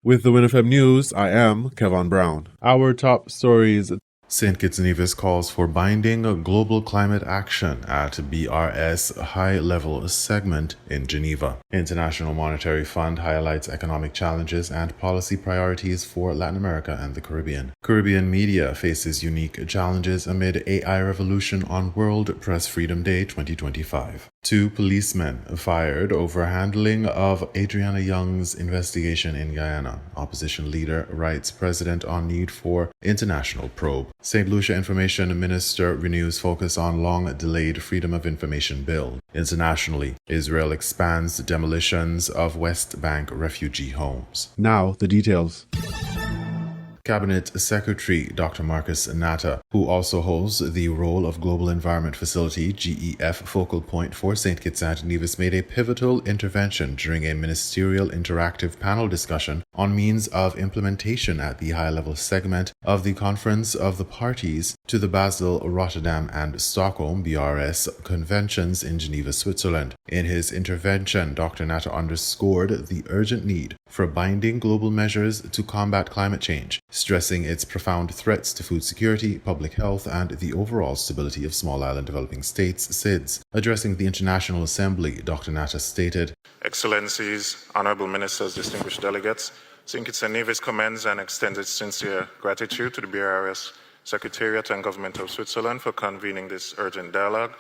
With the WINN FM News, I am Kevin Brown. Our top stories. St. Kitts and Nevis calls for binding global climate action at BRS high-level segment in Geneva. International Monetary Fund highlights economic challenges and policy priorities for Latin America and the Caribbean. Caribbean media faces unique challenges amid AI revolution on World Press Freedom Day 2025. 2 policemen fired over handling of Adriana Young's investigation in Guyana. Opposition leader writes president on need for international probe. St. Lucia Information Minister renews focus on long-delayed Freedom of Information Bill. Internationally, Israel expands demolitions of West Bank refugee homes. Now, the details. Cabinet Secretary Dr. Marcus Natta, who also holds the role of Global Environment Facility GEF focal point for St. Kitts and Nevis, made a pivotal intervention during a ministerial interactive panel discussion on means of implementation at the high-level segment of the Conference of the Parties to the Basel, Rotterdam, and Stockholm BRS conventions in Geneva, Switzerland. In his intervention, Dr. Natta underscored the urgent need for binding global measures to combat climate change, stressing its profound threats to food security, public health, and the overall stability of small island developing states, SIDS. Addressing the International Assembly, Dr. Natta stated, Excellencies, Honorable Ministers, distinguished delegates, St. Kitts and Nevis commends and extends its sincere gratitude to the BRS Secretariat and Government of Switzerland for convening this urgent dialogue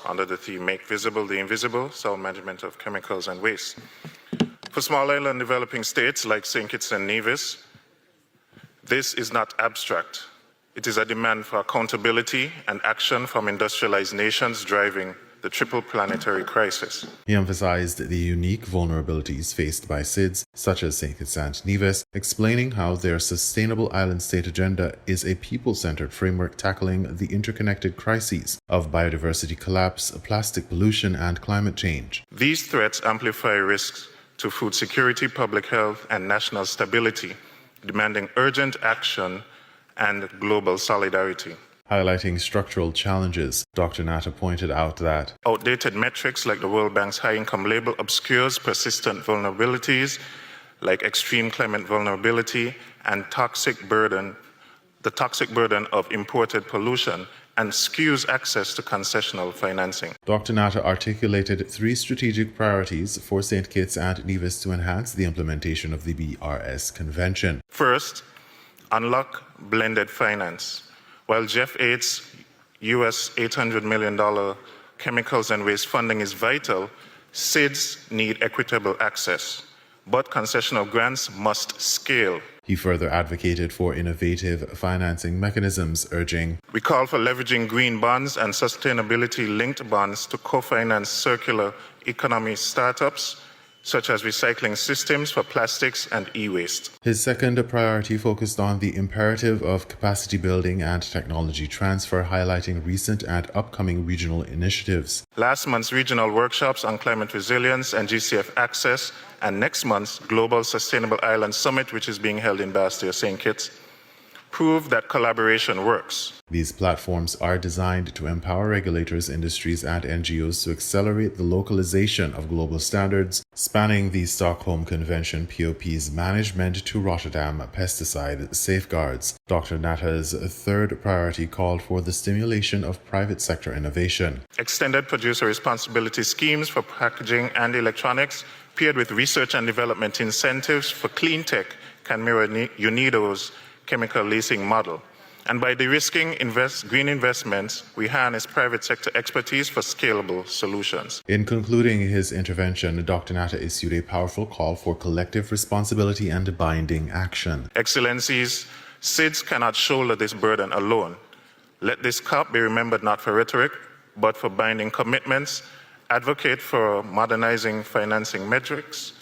under the theme Make Visible the Invisible, Sound Management of Chemicals and Waste. For small island developing states like St. Kitts and Nevis, this is not abstract. It is a demand for accountability and action from industrialized nations driving the triple planetary crisis. He emphasized the unique vulnerabilities faced by SIDS, such as St. Kitts and Nevis, explaining how their Sustainable Island State Agenda is a people-centered framework tackling the interconnected crises of biodiversity collapse, plastic pollution, and climate change. These threats amplify risks to food security, public health, and national stability, demanding urgent action and global solidarity. Highlighting structural challenges, Dr. Natta pointed out that outdated metrics like the World Bank's high-income label obscures persistent vulnerabilities like extreme climate vulnerability and the toxic burden of imported pollution, and skews access to concessional financing. Dr. Natta articulated 3 strategic priorities for St. Kitts and Nevis to enhance the implementation of the BRS Convention. First, unlock blended finance. While Jeff 8's US $800 million chemicals and waste funding is vital, SIDS need equitable access, but concessional grants must scale. He further advocated for innovative financing mechanisms, urging, we call for leveraging green bonds and sustainability-linked bonds to co-finance circular economy startups, such as recycling systems for plastics and e-waste. His second priority focused on the imperative of capacity building and technology transfer, highlighting recent and upcoming regional initiatives. Last month's regional workshops on climate resilience and GCF access, and next month's Global Sustainable Island Summit, which is being held in Bastia, St. Kitts, prove that collaboration works. These platforms are designed to empower regulators, industries, and NGOs to accelerate the localization of global standards, spanning the Stockholm Convention POP's management to Rotterdam pesticide safeguards. Dr. Natta's third priority called for the stimulation of private sector innovation. Extended producer responsibility schemes for packaging and electronics, paired with research and development incentives for clean tech, can mirror UNIDO's chemical leasing model. And by de-risking green investments, we harness private sector expertise for scalable solutions. In concluding his intervention, Dr. Natta issued a powerful call for collective responsibility and binding action. Excellencies, SIDS cannot shoulder this burden alone. Let this COP be remembered not for rhetoric, but for binding commitments, advocate for modernizing financing metrics,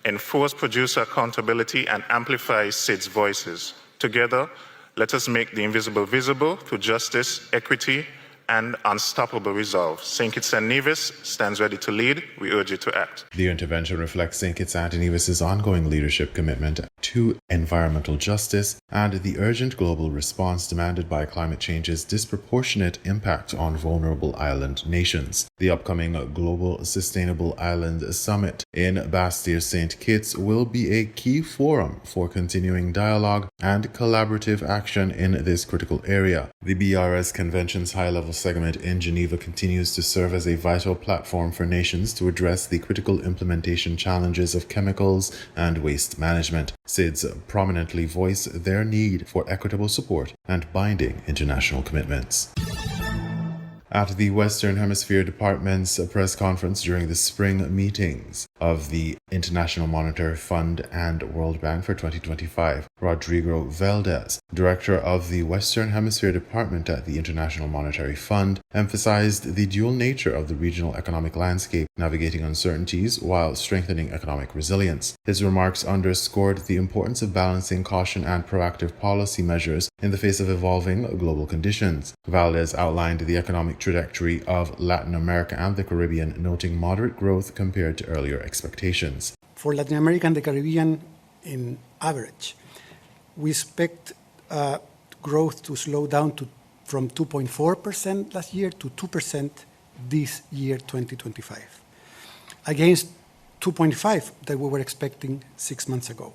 enforce producer accountability, and amplify SIDS voices. Together, let us make the invisible visible through justice, equity, and unstoppable resolve. St. Kitts and Nevis stands ready to lead. We urge you to act. The intervention reflects St. Kitts and Nevis's ongoing leadership commitment to environmental justice and the urgent global response demanded by climate change's disproportionate impact on vulnerable island nations. The upcoming Global Sustainable Island Summit in Bastille-St. Kitts will be a key forum for continuing dialogue and collaborative action in this critical area. The BRS Convention's high-level segment in Geneva continues to serve as a vital platform for nations to address the critical implementation challenges of chemicals and waste management. SIDS prominently voice their need for equitable support and binding international commitments. At the Western Hemisphere Department's press conference during the spring meetings of the International Monetary Fund and World Bank for 2025, Rodrigo Valdez, director of the Western Hemisphere Department at the International Monetary Fund, emphasized the dual nature of the regional economic landscape, navigating uncertainties while strengthening economic resilience. His remarks underscored the importance of balancing caution and proactive policy measures in the face of evolving global conditions. Valdez outlined the economic trajectory of Latin America and the Caribbean, noting moderate growth compared to earlier expectations. For Latin America and the Caribbean, in average, we expect growth to slow down from 2.4% last year to 2% this year, 2025, against 2.5% that we were expecting 6 months ago.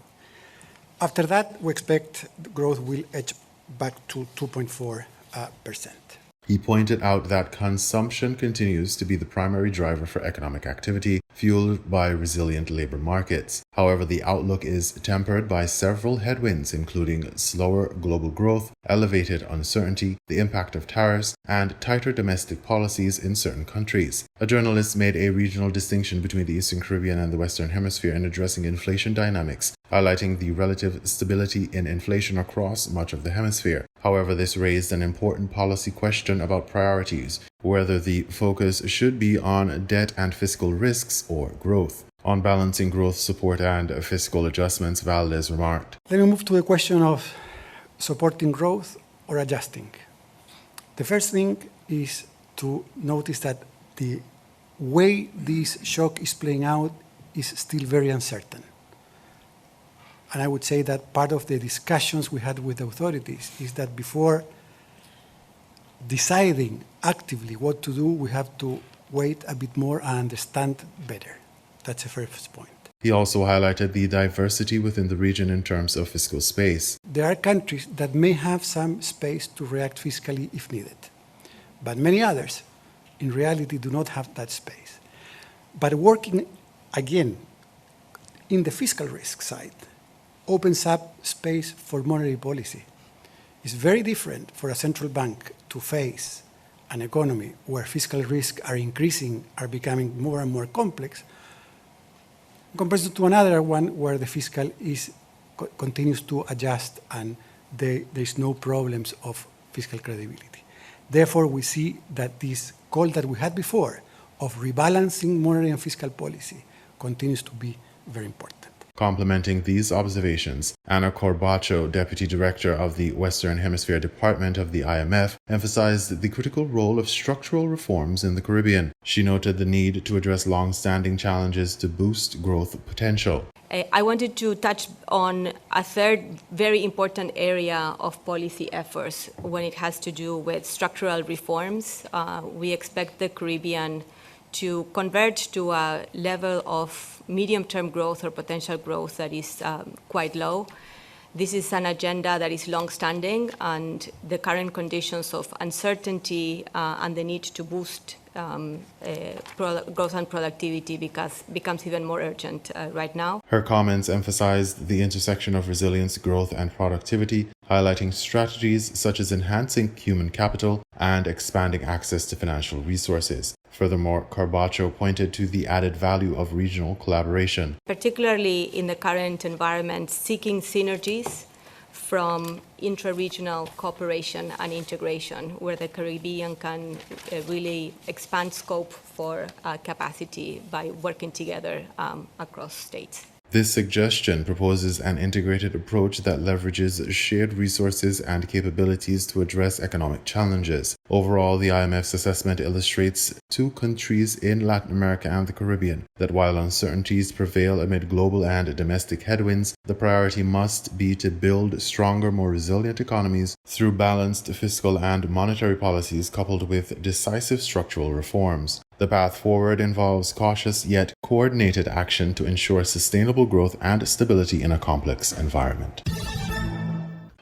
After that, we expect growth will edge back to 2.4%. He pointed out that consumption continues to be the primary driver for economic activity, fueled by resilient labor markets. However, the outlook is tempered by several headwinds, including slower global growth, elevated uncertainty, the impact of tariffs, and tighter domestic policies in certain countries. A journalist made a regional distinction between the Eastern Caribbean and the Western Hemisphere in addressing inflation dynamics, highlighting the relative stability in inflation across much of the hemisphere. However, this raised an important policy question about priorities, whether the focus should be on debt and fiscal risks or growth. On balancing growth support and fiscal adjustments, Valdez remarked, Let me move to the question of supporting growth or adjusting. The first thing is to notice that the way this shock is playing out is still very uncertain. And I would say that part of the discussions we had with the authorities is that before deciding actively what to do, we have to wait a bit more and understand better. That's the first point. He also highlighted the diversity within the region in terms of fiscal space. There are countries that may have some space to react fiscally if needed, but many others, in reality, do not have that space. But working, again, in the fiscal risk side, opens up space for monetary policy. It's very different for a central bank to face an economy where fiscal risks are increasing, are becoming more and more complex, compared to another one where the fiscal continues to adjust and there's no problems of fiscal credibility. Therefore, we see that this goal that we had before of rebalancing monetary and fiscal policy continues to be very important. Complementing these observations, Ana Corbacho, Deputy Director of the Western Hemisphere Department of the IMF, emphasized the critical role of structural reforms in the Caribbean. She noted the need to address long-standing challenges to boost growth potential. I wanted to touch on a third very important area of policy efforts when it has to do with structural reforms. We expect the Caribbean to converge to a level of medium-term growth or potential growth that is quite low. This is an agenda that is long-standing, and the current conditions of uncertainty and the need to boost growth and productivity becomes even more urgent right now. Her comments emphasized the intersection of resilience, growth, and productivity, highlighting strategies such as enhancing human capital and expanding access to financial resources. Furthermore, Corbacho pointed to the added value of regional collaboration. Particularly in the current environment, seeking synergies from intra-regional cooperation and integration, where the Caribbean can really expand scope for capacity by working together across states. This suggestion proposes an integrated approach that leverages shared resources and capabilities to address economic challenges. Overall, the IMF's assessment illustrates two countries in Latin America and the Caribbean that while uncertainties prevail amid global and domestic headwinds, the priority must be to build stronger, more resilient economies through balanced fiscal and monetary policies coupled with decisive structural reforms. The path forward involves cautious yet coordinated action to ensure sustainable growth and stability in a complex environment.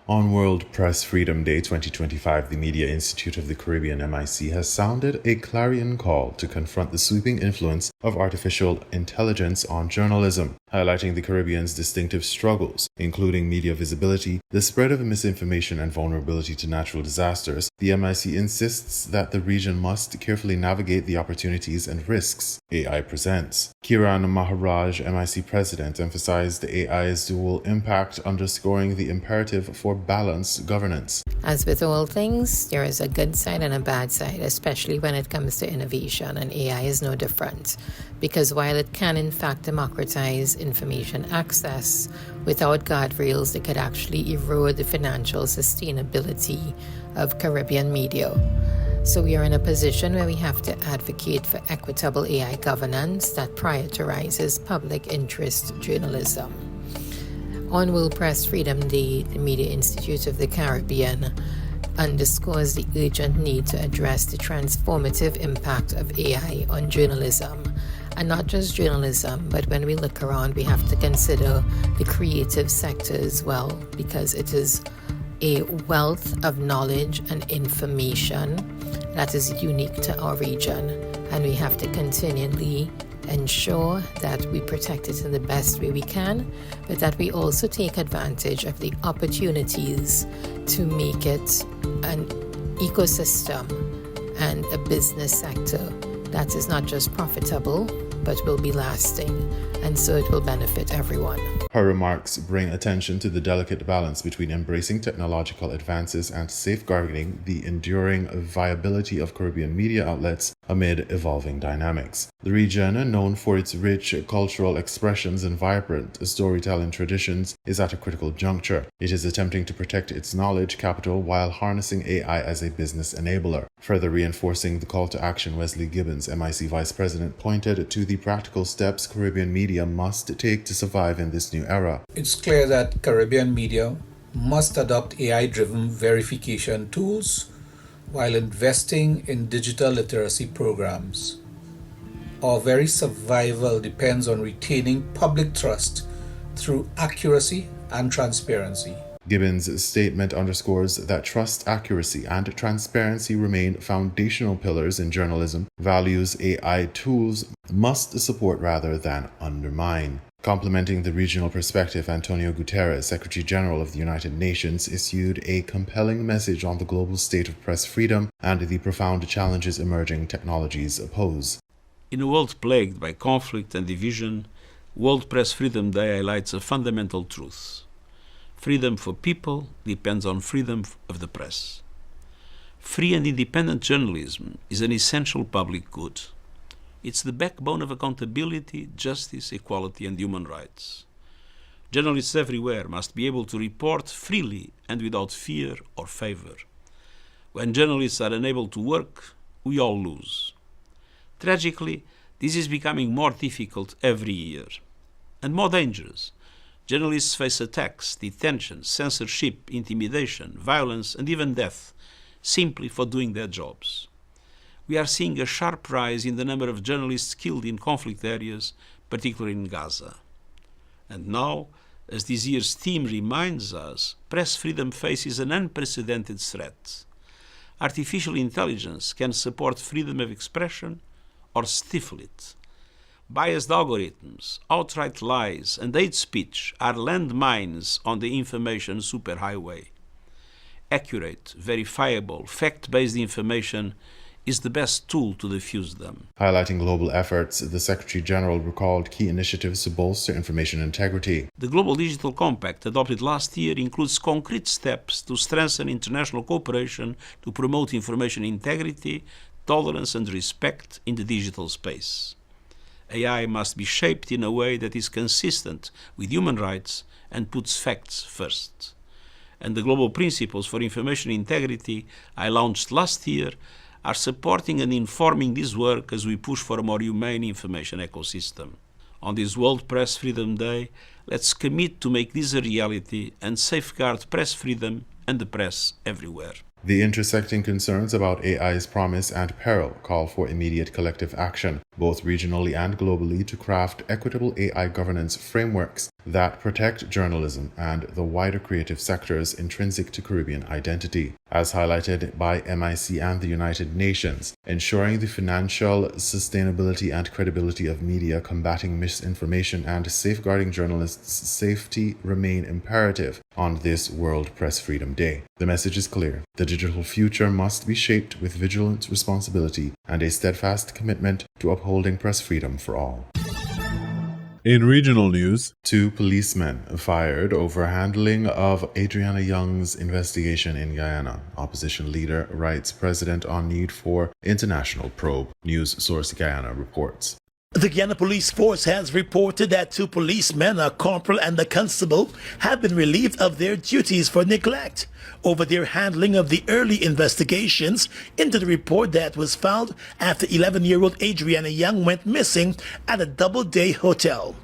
On World Press Freedom Day 2025, the Media Institute of the Caribbean (MIC) has sounded a clarion call to confront the sweeping influence of artificial intelligence on journalism, highlighting the Caribbean's distinctive struggles, including media visibility, the spread of misinformation, and vulnerability to natural disasters. The MIC insists that the region must carefully navigate the opportunities and risks AI presents. Kiran Maharaj, MIC president, emphasized AI's dual impact, underscoring the imperative for balanced governance. As with all things, there is a good side and a bad side, especially when it comes to innovation, and AI is no different. Because while it can in fact democratize information access, without guardrails, it could actually erode the financial sustainability of Caribbean media. So we are in a position where we have to advocate for equitable AI governance that prioritizes public interest journalism. On World Press Freedom Day, the Media Institute of the Caribbean underscores the urgent need to address the transformative impact of AI on journalism. And not just journalism, but when we look around, we have to consider the creative sector as well, because it is a wealth of knowledge and information that is unique to our region. And we have to continually ensure that we protect it in the best way we can, but that we also take advantage of the opportunities to make it an ecosystem and a business sector that is not just profitable, but will be lasting, and so it will benefit everyone. Her remarks bring attention to the delicate balance between embracing technological advances and safeguarding the enduring viability of Caribbean media outlets amid evolving dynamics. The region, known for its rich cultural expressions and vibrant storytelling traditions, is at a critical juncture. It is attempting to protect its knowledge capital while harnessing AI as a business enabler. Further reinforcing the call to action, Wesley Gibbons, MIC Vice President, pointed to the practical steps Caribbean media must take to survive in this new era. It's clear that Caribbean media must adopt AI-driven verification tools while investing in digital literacy programs. Our very survival depends on retaining public trust through accuracy and transparency. Gibbons' statement underscores that trust, accuracy, and transparency remain foundational pillars in journalism. Values AI tools must support rather than undermine. Complementing the regional perspective, Antonio Guterres, Secretary General of the United Nations, issued a compelling message on the global state of press freedom and the profound challenges emerging technologies pose. In a world plagued by conflict and division, World Press Freedom Day highlights a fundamental truth. Freedom for people depends on freedom of the press. Free and independent journalism is an essential public good. It's the backbone of accountability, justice, equality, and human rights. Journalists everywhere must be able to report freely and without fear or favor. When journalists are unable to work, we all lose. Tragically, this is becoming more difficult every year and more dangerous. Journalists face attacks, detention, censorship, intimidation, violence, and even death simply for doing their jobs. We are seeing a sharp rise in the number of journalists killed in conflict areas, particularly in Gaza. And now, as this year's theme reminds us, press freedom faces an unprecedented threat. Artificial intelligence can support freedom of expression or stifle it. Biased algorithms, outright lies, and hate speech are landmines on the information superhighway. Accurate, verifiable, fact-based information is the best tool to diffuse them. Highlighting global efforts, the Secretary General recalled key initiatives to bolster information integrity. The Global Digital Compact adopted last year includes concrete steps to strengthen international cooperation to promote information integrity, tolerance, and respect in the digital space. AI must be shaped in a way that is consistent with human rights and puts facts first. And the global principles for information integrity I launched last year are supporting and informing this work as we push for a more humane information ecosystem. On this World Press Freedom Day, let's commit to make this a reality and safeguard press freedom and the press everywhere. The intersecting concerns about AI's promise and peril call for immediate collective action, both regionally and globally, to craft equitable AI governance frameworks that protect journalism and the wider creative sectors intrinsic to Caribbean identity. As highlighted by MIC and the United Nations, ensuring the financial sustainability and credibility of media, combating misinformation, and safeguarding journalists' safety remain imperative on this World Press Freedom Day. The message is clear. The digital future must be shaped with vigilant responsibility and a steadfast commitment to upholding press freedom for all. In regional news, 2 policemen fired over handling of Adriana Young's investigation in Guyana. Opposition leader writes president on need for international probe. News source Guyana reports. The Guyana Police Force has reported that 2 policemen, a corporal and a constable, have been relieved of their duties for neglect over their handling of the early investigations into the report that was filed after 11-year-old Adriana Young went missing at a Doubleday hotel.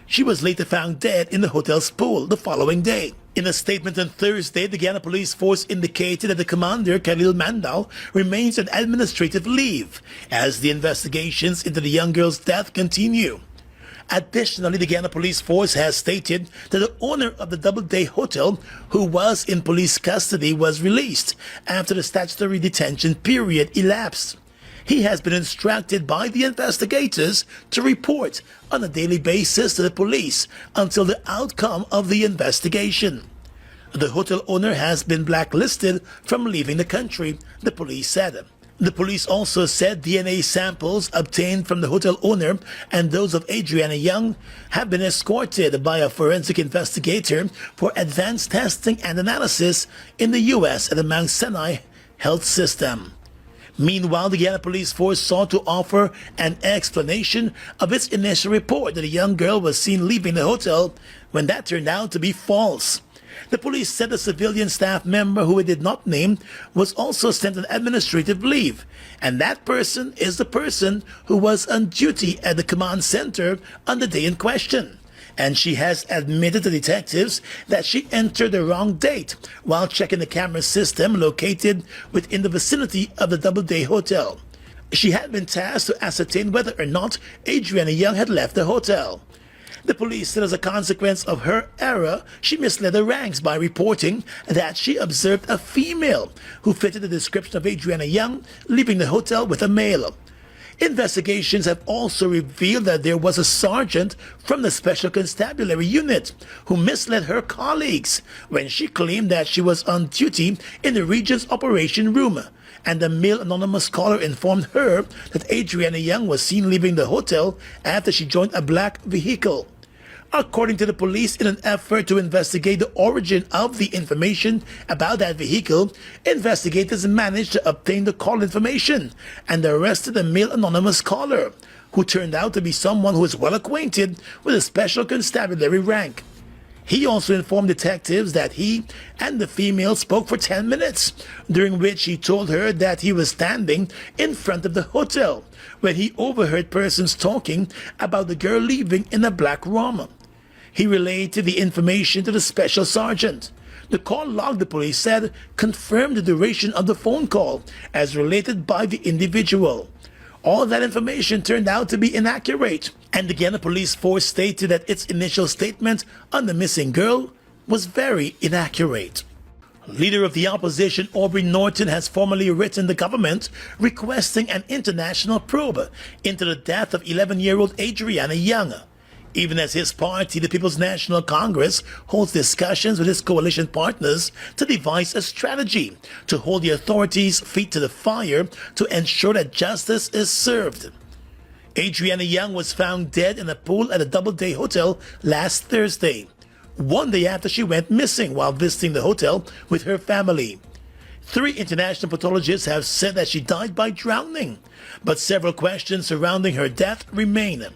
She was later found dead in the hotel's pool the following day. In a statement on Thursday, the Guyana Police Force indicated that the commander, Khalil Mandal, remains on administrative leave as the investigations into the young girl's death continue. Additionally, the Guyana Police Force has stated that the owner of the Doubleday Hotel, who was in police custody, was released after the statutory detention period elapsed. He has been instructed by the investigators to report on a daily basis to the police until the outcome of the investigation. The hotel owner has been blacklisted from leaving the country, the police said. The police also said DNA samples obtained from the hotel owner and those of Adriana Young have been escorted by a forensic investigator for advanced testing and analysis in the U.S. at the Mount Sinai Health System. Meanwhile, the Guyana Police Force sought to offer an explanation of its initial report that a young girl was seen leaving the hotel when that turned out to be false. The police said a civilian staff member who it did not name was also sent on administrative leave, and that person is the person who was on duty at the command center on the day in question. And she has admitted to detectives that she entered the wrong date while checking the camera system located within the vicinity of the Doubleday Hotel. She had been tasked to ascertain whether or not Adriana Young had left the hotel. The police said as a consequence of her error, she misled the ranks by reporting that she observed a female who fitted the description of Adriana Young leaving the hotel with a male. Investigations have also revealed that there was a sergeant from the Special Constabulary Unit who misled her colleagues when she claimed that she was on duty in the region's operation room, and a male anonymous caller informed her that Adriana Young was seen leaving the hotel after she joined a black vehicle. According to the police, in an effort to investigate the origin of the information about that vehicle, investigators managed to obtain the call information and arrested the male anonymous caller, who turned out to be someone who is well acquainted with a special constabulary rank. He also informed detectives that he and the female spoke for 10 minutes, during which he told her that he was standing in front of the hotel when he overheard persons talking about the girl leaving in a black room. He related the information to the special sergeant. The call log, the police said, confirmed the duration of the phone call as related by the individual. All that information turned out to be inaccurate, and the Guyana Police Force stated that its initial statement on the missing girl was very inaccurate. Leader of the opposition Aubrey Norton has formally written the government requesting an international probe into the death of 11-year-old Adriana Young. Even as his party, the People's National Congress, holds discussions with his coalition partners to devise a strategy to hold the authorities' feet to the fire to ensure that justice is served. Adriana Young was found dead in a pool at a Doubleday Hotel last Thursday, one day after she went missing while visiting the hotel with her family. 3 international pathologists have said that she died by drowning, but several questions surrounding her death remain.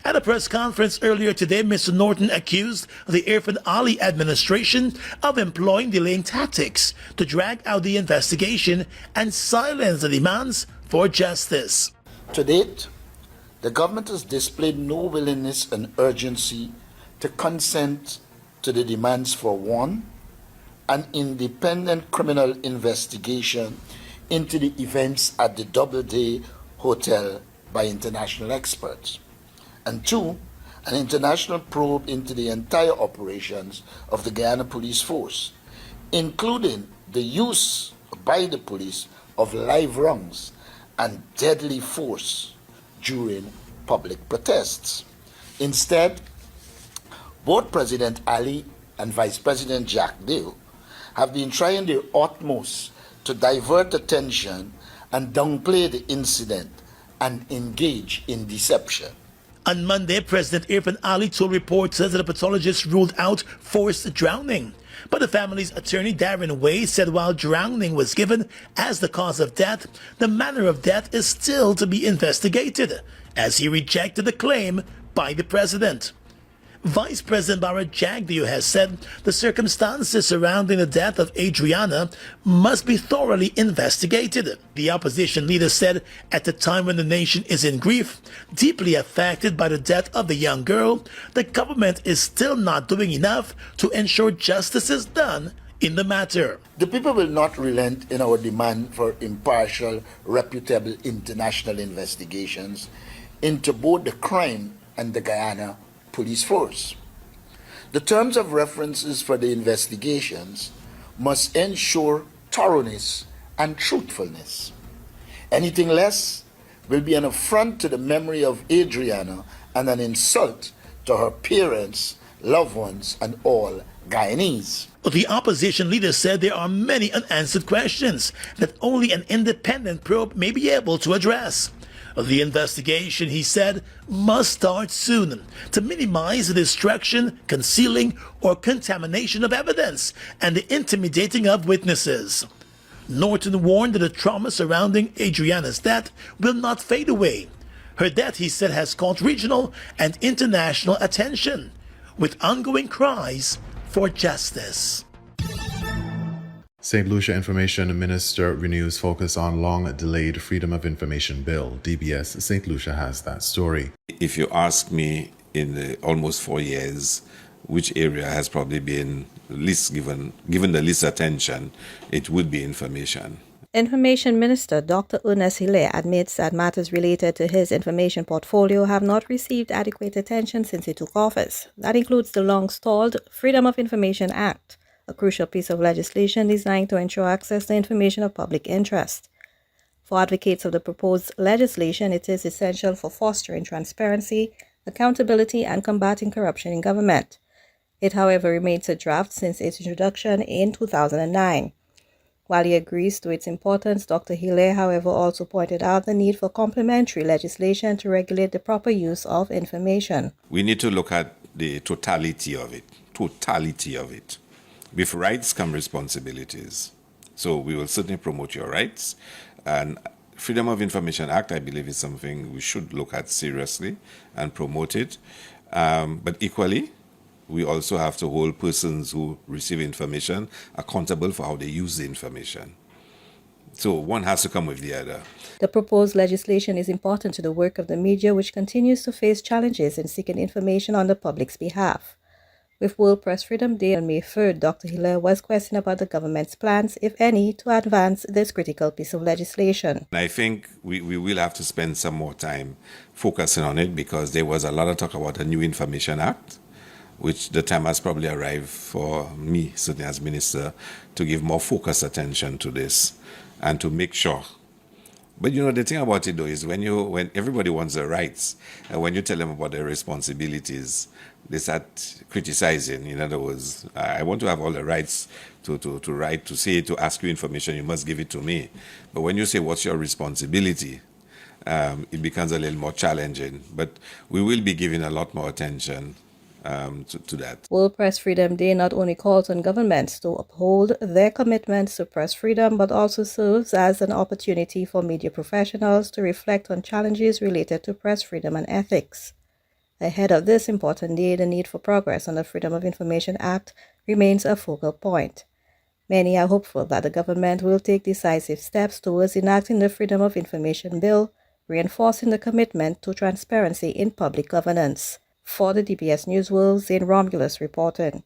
At a press conference earlier today, Mr. Norton accused the Irfan Ali administration of employing delaying tactics to drag out the investigation and silence the demands for justice. To date, the government has displayed no willingness and urgency to consent to the demands for one, an independent criminal investigation into the events at the Doubleday Hotel by international experts, and two, an international probe into the entire operations of the Guyana Police Force, including the use by the police of live rounds and deadly force during public protests. Instead, both President Ali and Vice President Jack Dill have been trying their utmost to divert attention and downplay the incident and engage in deception. On Monday, President Irfan Ali told reporters that the pathologist ruled out forced drowning. But the family's attorney, Darren Way, said while drowning was given as the cause of death, the manner of death is still to be investigated, as he rejected the claim by the president. Vice President Barra Jagdeo has said the circumstances surrounding the death of Adriana must be thoroughly investigated. The opposition leader said at the time when the nation is in grief, deeply affected by the death of the young girl, the government is still not doing enough to ensure justice is done in the matter. The people will not relent in our demand for impartial, reputable international investigations into both the crime and the Guyana Police Force. The terms of references for the investigations must ensure thoroughness and truthfulness. Anything less will be an affront to the memory of Adriana and an insult to her parents, loved ones, and all Guyanese. The opposition leader said there are many unanswered questions that only an independent probe may be able to address. The investigation, he said, must start soon to minimize the destruction, concealing, or contamination of evidence and the intimidating of witnesses. Norton warned that the trauma surrounding Adriana's death will not fade away. Her death, he said, has caught regional and international attention, with ongoing cries for justice. St. Lucia Information Minister renews focus on long-delayed Freedom of Information Bill. DBS St. Lucia has that story. If you ask me in the almost 4 years, which area has probably been least given the least attention, it would be information. Information Minister Dr. Ernest Hilaire admits that matters related to his information portfolio have not received adequate attention since he took office. That includes the long-stalled Freedom of Information Act, a crucial piece of legislation designed to ensure access to information of public interest. For advocates of the proposed legislation, it is essential for fostering transparency, accountability, and combating corruption in government. It, however, remains a draft since its introduction in 2009. While he agrees to its importance, Dr. Hilaire, however, also pointed out the need for complementary legislation to regulate the proper use of information. We need to look at the totality of it. With rights come responsibilities. So we will certainly promote your rights. And Freedom of Information Act, I believe, is something we should look at seriously and promote it. But equally, we also have to hold persons who receive information accountable for how they use the information. So one has to come with the other. The proposed legislation is important to the work of the media, which continues to face challenges in seeking information on the public's behalf. With World Press Freedom Day on May 3rd, Dr. Hilaire was questioned about the government's plans, if any, to advance this critical piece of legislation. I think we will have to spend some more time focusing on it because there was a lot of talk about a new Information Act, which the time has probably arrived for me, certainly as minister, to give more focused attention to this and to make sure. But you know, the thing about it though is when everybody wants their rights, and when you tell them about their responsibilities, they start criticizing. In other words, I want to have all the rights to write, to say, to ask you information, you must give it to me. But when you say, what's your responsibility, it becomes a little more challenging. But we will be giving a lot more attention to that. World Press Freedom Day not only calls on governments to uphold their commitments to press freedom, but also serves as an opportunity for media professionals to reflect on challenges related to press freedom and ethics. Ahead of this important day, the need for progress on the Freedom of Information Act remains a focal point. Many are hopeful that the government will take decisive steps towards enacting the Freedom of Information Bill, reinforcing the commitment to transparency in public governance. For the DBS News World, Zane Romulus reporting.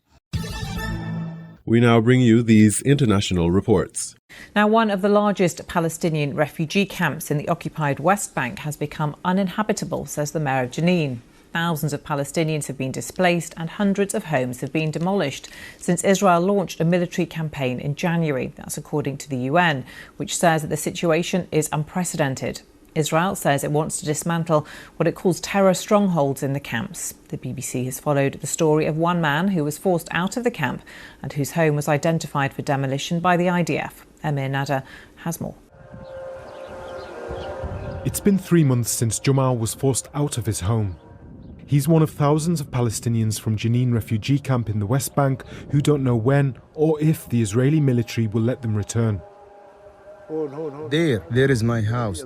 We now bring you these international reports. Now, one of the largest Palestinian refugee camps in the occupied West Bank has become uninhabitable, says the mayor of Jenin. Thousands of Palestinians have been displaced and hundreds of homes have been demolished since Israel launched a military campaign in January. That's according to the UN, which says that the situation is unprecedented. Israel says it wants to dismantle what it calls terror strongholds in the camps. The BBC has followed the story of one man who was forced out of the camp and whose home was identified for demolition by the IDF. Emir Nada has more. It's been 3 months since Jamal was forced out of his home. He's one of thousands of Palestinians from Jenin refugee camp in the West Bank who don't know when or if the Israeli military will let them return. There is my house.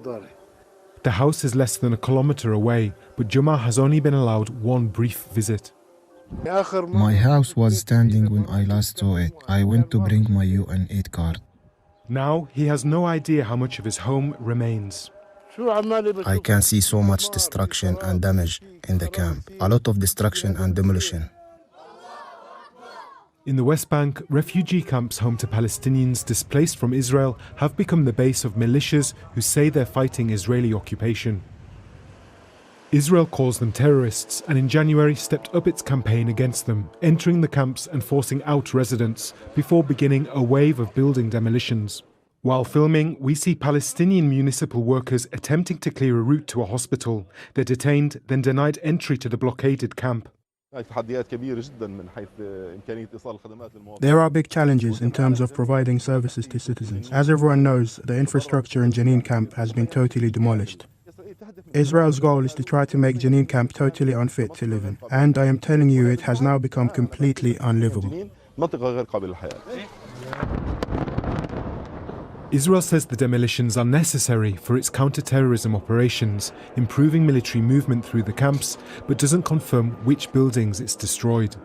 The house is less than a kilometre away, but Jamal has only been allowed one brief visit. My house was standing when I last saw it. I went to bring my UN aid card. Now he has no idea how much of his home remains. I can see so much destruction and damage in the camp. A lot of destruction and demolition. In the West Bank, refugee camps home to Palestinians displaced from Israel have become the base of militias who say they're fighting Israeli occupation. Israel calls them terrorists and in January stepped up its campaign against them, entering the camps and forcing out residents before beginning a wave of building demolitions. While filming, we see Palestinian municipal workers attempting to clear a route to a hospital. They're detained, then denied entry to the blockaded camp. There are big challenges in terms of providing services to citizens. As everyone knows, the infrastructure in Jenin camp has been totally demolished. Israel's goal is to try to make Jenin camp totally unfit to live in. And I am telling you, it has now become completely unlivable. Israel says the demolitions are necessary for its counter-terrorism operations, improving military movement through the camps, but doesn't confirm which buildings it's destroyed.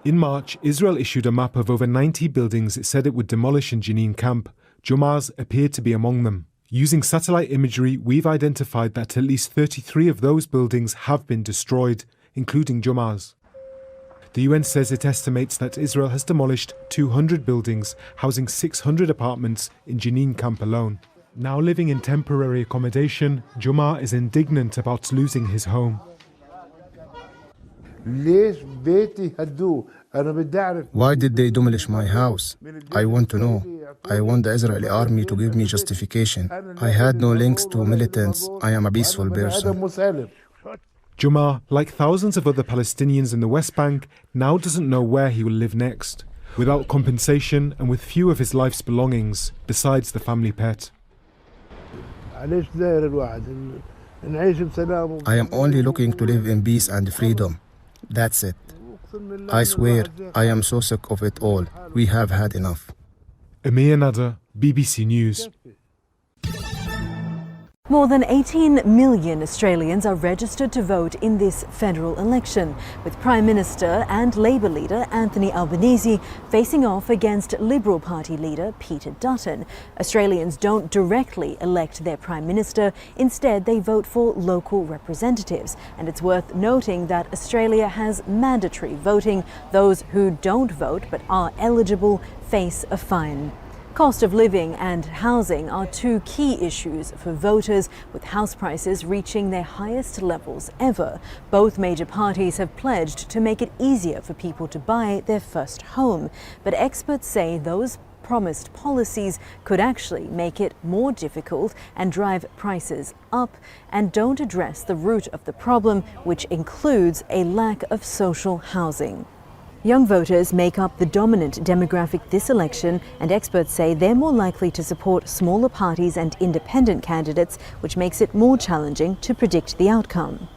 In March, Israel issued a map of over 90 buildings it said it would demolish in Jenin camp. Jumar's appeared to be among them. Using satellite imagery, we've identified that at least 33 of those buildings have been destroyed, including Jumar's. The UN says it estimates that Israel has demolished 200 buildings housing 600 apartments in Jenin camp alone. Now living in temporary accommodation, Jumar is indignant about losing his home. Why did they demolish my house? I want to know. I want the Israeli army to give me justification. I had no links to militants. I am a peaceful person. Jumar, like thousands of other Palestinians in the West Bank, now doesn't know where he will live next, without compensation and with few of his life's belongings, besides the family pet. I am only looking to live in peace and freedom. That's it. I swear, I am so sick of it all. We have had enough. Emir Nada, BBC News. More than 18 million Australians are registered to vote in this federal election, with Prime Minister and Labor leader Anthony Albanese facing off against Liberal Party leader Peter Dutton. Australians don't directly elect their Prime Minister, instead they vote for local representatives. And it's worth noting that Australia has mandatory voting. Those who don't vote but are eligible face a fine. Cost of living and housing are two key issues for voters, with house prices reaching their highest levels ever. Both major parties have pledged to make it easier for people to buy their first home. But experts say those promised policies could actually make it more difficult and drive prices up, and don't address the root of the problem, which includes a lack of social housing. Young voters make up the dominant demographic this election, and experts say they're more likely to support smaller parties and independent candidates, which makes it more challenging to predict the outcome.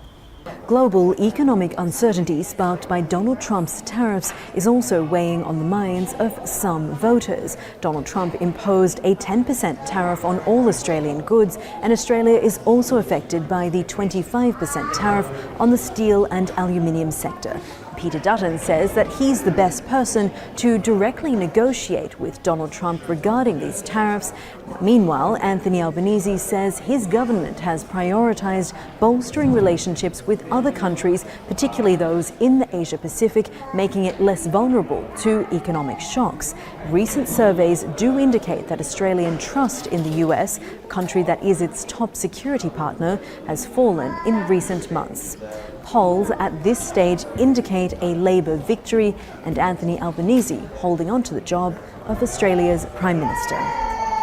Global economic uncertainty sparked by Donald Trump's tariffs is also weighing on the minds of some voters. Donald Trump imposed a 10% tariff on all Australian goods, and Australia is also affected by the 25% tariff on the steel and aluminium sector. Peter Dutton says that he's the best person to directly negotiate with Donald Trump regarding these tariffs. Meanwhile, Anthony Albanese says his government has prioritized bolstering relationships with other countries, particularly those in the Asia-Pacific, making it less vulnerable to economic shocks. Recent surveys do indicate that Australian trust in the US, a country that is its top security partner, has fallen in recent months. Polls at this stage indicate a Labor victory and Anthony Albanese holding on to the job of Australia's Prime Minister.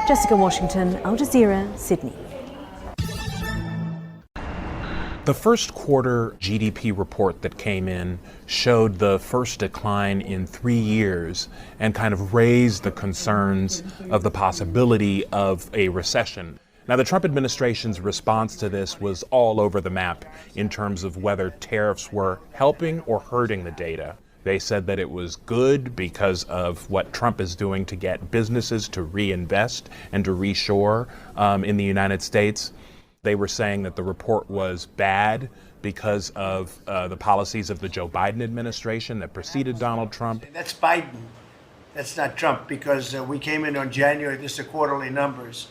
Jessica Washington, Al Jazeera, Sydney. The first quarter GDP report that came in showed the first decline in 3 years and kind of raised the concerns of the possibility of a recession. Now, the Trump administration's response to this was all over the map in terms of whether tariffs were helping or hurting the data. They said that it was good because of what Trump is doing to get businesses to reinvest and to reshore in the United States. They were saying that the report was bad because of the policies of the Joe Biden administration that preceded Donald Trump. That's Biden. That's not Trump, because we came in on January, this is the quarterly numbers.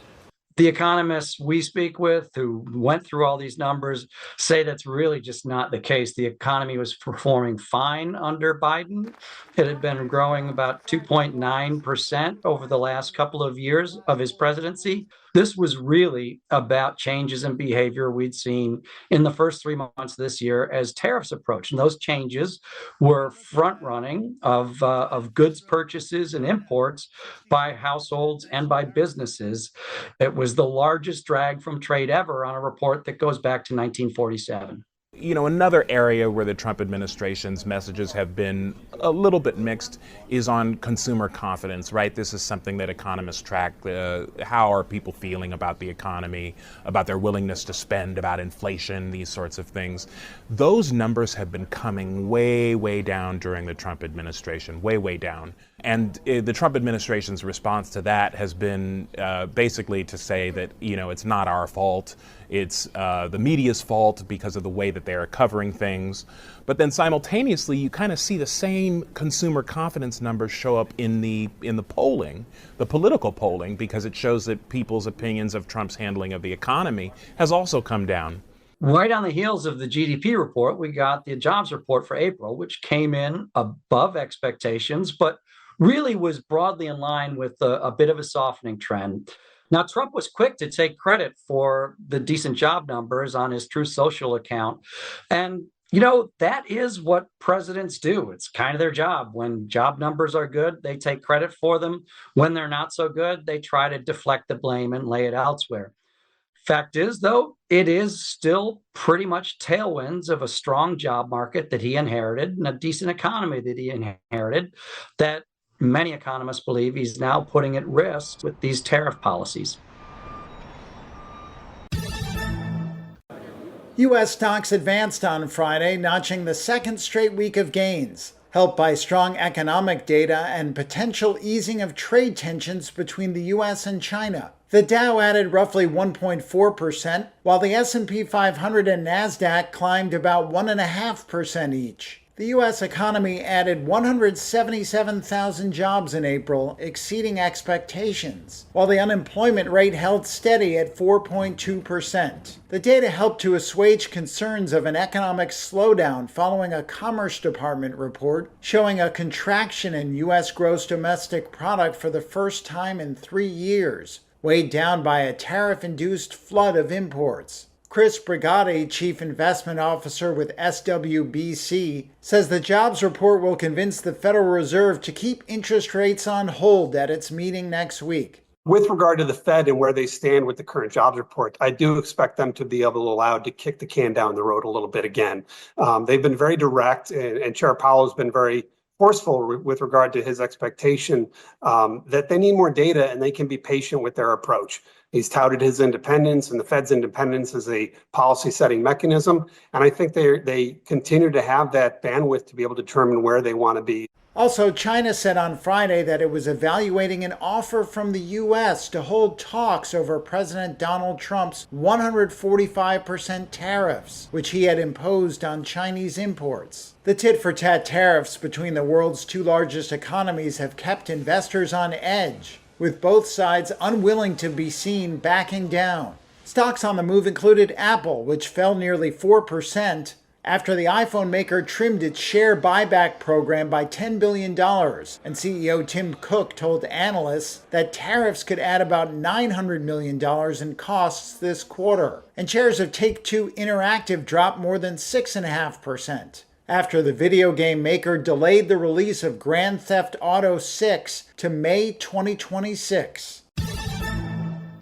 The economists we speak with who went through all these numbers say that's really just not the case. The economy was performing fine under Biden. It had been growing about 2.9% over the last couple of years of his presidency. This was really about changes in behavior we'd seen in the first 3 months this year as tariffs approached. And those changes were front running of goods purchases and imports by households and by businesses. It was the largest drag from trade ever on a report that goes back to 1947. You know, another area where the Trump administration's messages have been a little bit mixed is on consumer confidence, right? This is something that economists track. How are people feeling about the economy, about their willingness to spend, about inflation, these sorts of things. Those numbers have been coming way, way down during the Trump administration, way, way down. And the Trump administration's response to that has been basically to say that, you know, it's not our fault. It's the media's fault because of the way that they are covering things. But then simultaneously, you kind of see the same consumer confidence numbers show up in the polling, the political polling, because it shows that people's opinions of Trump's handling of the economy has also come down. Right on the heels of the GDP report, we got the jobs report for April, which came in above expectations, but really was broadly in line with a bit of a softening trend. Now, Trump was quick to take credit for the decent job numbers on his Truth Social account. And, you know, that is what presidents do. It's kind of their job. When job numbers are good, they take credit for them. When they're not so good, they try to deflect the blame and lay it elsewhere. Fact is, though, it is still pretty much tailwinds of a strong job market that he inherited and a decent economy that he inherited that many economists believe he's now putting at risk with these tariff policies. U.S. stocks advanced on Friday, notching the second straight week of gains, helped by strong economic data and potential easing of trade tensions between the U.S. and China. The Dow added roughly 1.4%, while the S&P 500 and NASDAQ climbed about 1.5% each. The U.S. economy added 177,000 jobs in April, exceeding expectations, while the unemployment rate held steady at 4.2%. The data helped to assuage concerns of an economic slowdown following a Commerce Department report showing a contraction in U.S. gross domestic product for the first time in 3 years, weighed down by a tariff-induced flood of imports. Chris Brigatti, Chief Investment Officer with SWBC, says the jobs report will convince the Federal Reserve to keep interest rates on hold at its meeting next week. With regard to the Fed and where they stand with the current jobs report, I do expect them to be allowed to kick the can down the road a little bit again. They've been very direct, and Chair Powell has been very forceful with regard to his expectation that they need more data and they can be patient with their approach. He's touted his independence and the Fed's independence as a policy-setting mechanism, and I think they continue to have that bandwidth to be able to determine where they want to be. Also, China said on Friday that it was evaluating an offer from the U.S. to hold talks over President Donald Trump's 145% tariffs, which he had imposed on Chinese imports. The tit-for-tat tariffs between the world's two largest economies have kept investors on edge, with both sides unwilling to be seen backing down. Stocks on the move included Apple, which fell nearly 4%, after the iPhone maker trimmed its share buyback program by $10 billion, and CEO Tim Cook told analysts that tariffs could add about $900 million in costs this quarter. And shares of Take-Two Interactive dropped more than 6.5%, after the video game maker delayed the release of Grand Theft Auto 6 to May 2026.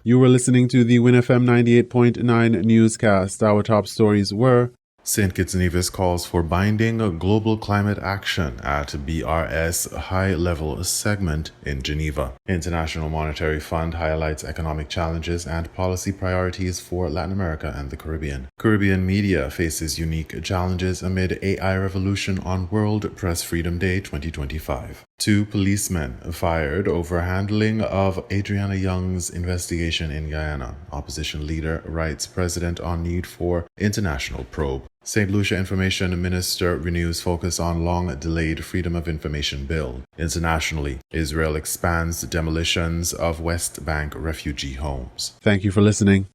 You were listening to the WINN FM 98.9 newscast. Our top stories were: St. Kitts and Nevis calls for binding global climate action at BRS high-level segment in Geneva. International Monetary Fund highlights economic challenges and policy priorities for Latin America and the Caribbean. Caribbean media faces unique challenges amid AI revolution on World Press Freedom Day 2025. 2 policemen fired over handling of Adriana Young's investigation in Guyana. Opposition leader writes president on need for international probe. St. Lucia Information Minister renews focus on long-delayed Freedom of Information Bill. Internationally, Israel expands demolitions of West Bank refugee homes. Thank you for listening.